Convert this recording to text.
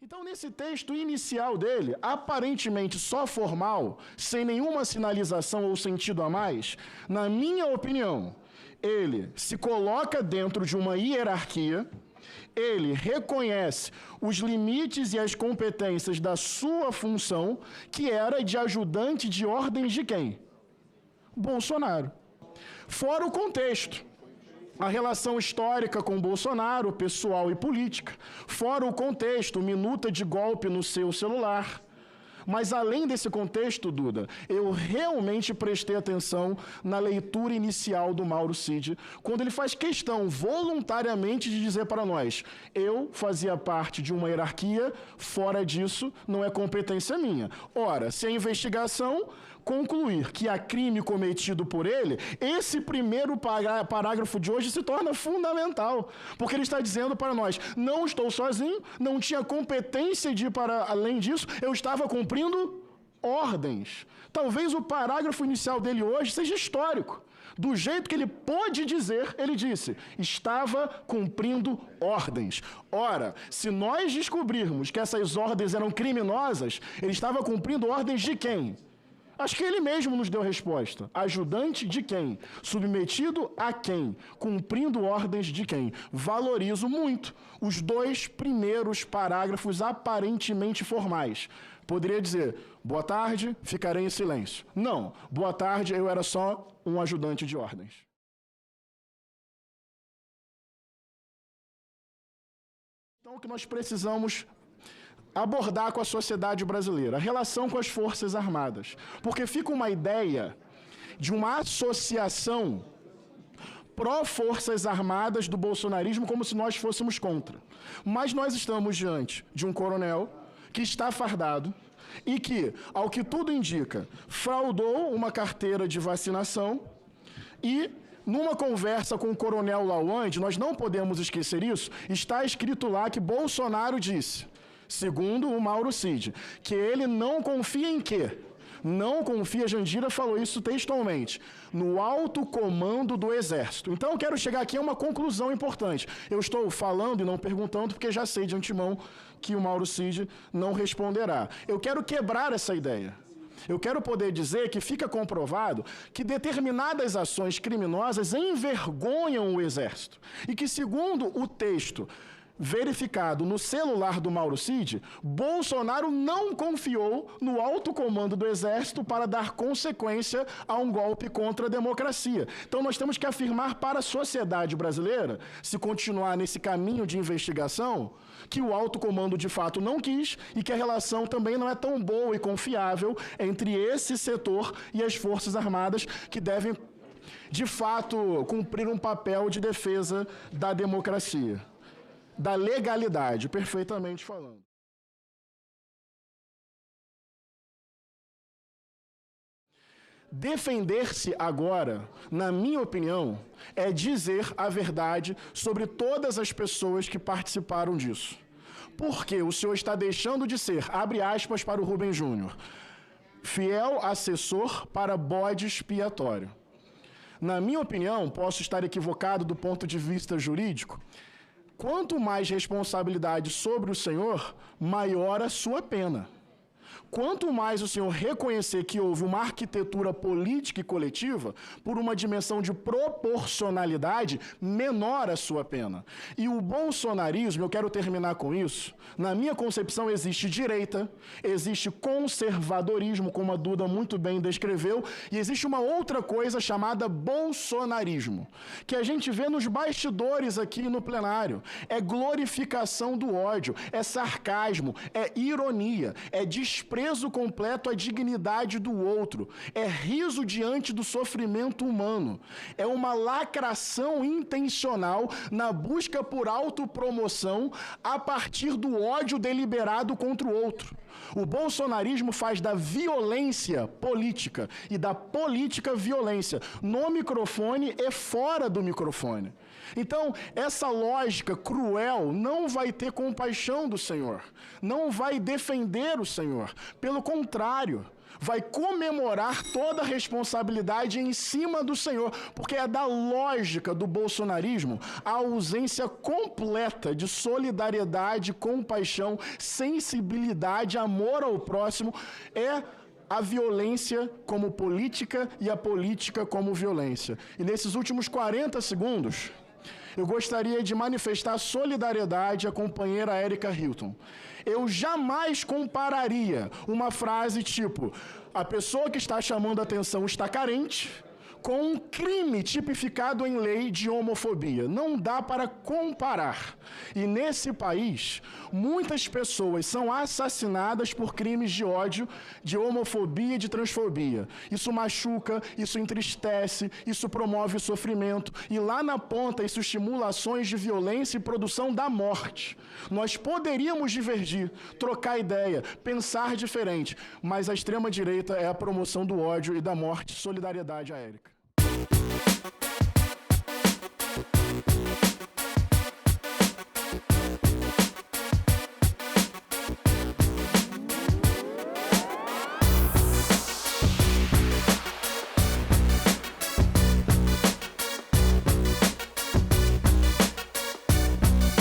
Então, nesse texto inicial dele, aparentemente só formal, sem nenhuma sinalização ou sentido a mais, na minha opinião, ele se coloca dentro de uma hierarquia, ele reconhece os limites e as competências da sua função, que era de ajudante de ordens de quem? Bolsonaro. Fora o contexto. A relação histórica com Bolsonaro, pessoal e política, fora o contexto, minuta de golpe no seu celular. Mas além desse contexto, Duda, eu realmente prestei atenção na leitura inicial do Mauro Cid, quando ele faz questão voluntariamente de dizer para nós: eu fazia parte de uma hierarquia, fora disso não é competência minha. Ora, se a investigação concluir que há crime cometido por ele, esse primeiro parágrafo de hoje se torna fundamental, porque ele está dizendo para nós: não estou sozinho, não tinha competência de ir para além disso, eu estava cumprindo ordens. Talvez o parágrafo inicial dele hoje seja histórico. Do jeito que ele pôde dizer, ele disse: estava cumprindo ordens. Ora, se nós descobrirmos que essas ordens eram criminosas, ele estava cumprindo ordens de quem? Acho que ele mesmo nos deu a resposta. Ajudante de quem? Submetido a quem? Cumprindo ordens de quem? Valorizo muito os dois primeiros parágrafos aparentemente formais. Poderia dizer: boa tarde, ficarei em silêncio. Não, boa tarde, eu era só um ajudante de ordens. Então, o que nós precisamos abordar com a sociedade brasileira, a relação com as Forças Armadas. Porque fica uma ideia de uma associação pró-Forças Armadas do bolsonarismo como se nós fôssemos contra. Mas nós estamos diante de um coronel que está fardado e que, ao que tudo indica, fraudou uma carteira de vacinação e, numa conversa com o coronel Lawande, nós não podemos esquecer isso, está escrito lá que Bolsonaro disse, segundo o Mauro Cid, que ele não confia em quê? Não confia, Jandira falou isso textualmente, no alto comando do Exército. Então eu quero chegar aqui a uma conclusão importante. Eu estou falando e não perguntando porque já sei de antemão que o Mauro Cid não responderá. Eu quero quebrar essa ideia. Eu quero poder dizer que fica comprovado que determinadas ações criminosas envergonham o Exército e que, segundo o texto verificado no celular do Mauro Cid, Bolsonaro não confiou no alto comando do Exército para dar consequência a um golpe contra a democracia. Então nós temos que afirmar para a sociedade brasileira, se continuar nesse caminho de investigação, que o alto comando de fato não quis e que a relação também não é tão boa e confiável entre esse setor e as Forças Armadas, que devem, de fato, cumprir um papel de defesa da democracia, da legalidade, perfeitamente falando. Defender-se agora, na minha opinião, é dizer a verdade sobre todas as pessoas que participaram disso. Porque o senhor está deixando de ser, abre aspas para o Rubem Júnior, fiel assessor para bode expiatório. Na minha opinião, posso estar equivocado do ponto de vista jurídico, quanto mais responsabilidade sobre o senhor, maior a sua pena. Quanto mais o senhor reconhecer que houve uma arquitetura política e coletiva, por uma dimensão de proporcionalidade, menor a sua pena. E o bolsonarismo, eu quero terminar com isso, na minha concepção existe direita, existe conservadorismo, como a Duda muito bem descreveu, e existe uma outra coisa chamada bolsonarismo, que a gente vê nos bastidores aqui no plenário. É glorificação do ódio, é sarcasmo, é ironia, é desprezo completo à dignidade do outro, é riso diante do sofrimento humano, é uma lacração intencional na busca por autopromoção a partir do ódio deliberado contra o outro. O bolsonarismo faz da violência política e da política violência, no microfone e fora do microfone. Então, essa lógica cruel não vai ter compaixão do Senhor, não vai defender o Senhor. Pelo contrário, vai comemorar toda a responsabilidade em cima do Senhor, porque é da lógica do bolsonarismo a ausência completa de solidariedade, compaixão, sensibilidade, amor ao próximo, é a violência como política e a política como violência. E nesses últimos 40 segundos, eu gostaria de manifestar solidariedade à companheira Érica Hilton. Eu jamais compararia uma frase tipo: a pessoa que está chamando a atenção está carente, com um crime tipificado em lei de homofobia. Não dá para comparar. E nesse país, muitas pessoas são assassinadas por crimes de ódio, de homofobia e de transfobia. Isso machuca, isso entristece, isso promove o sofrimento. E lá na ponta, isso estimula ações de violência e produção da morte. Nós poderíamos divergir, trocar ideia, pensar diferente, mas a extrema-direita é a promoção do ódio e da morte. Solidariedade a Érica.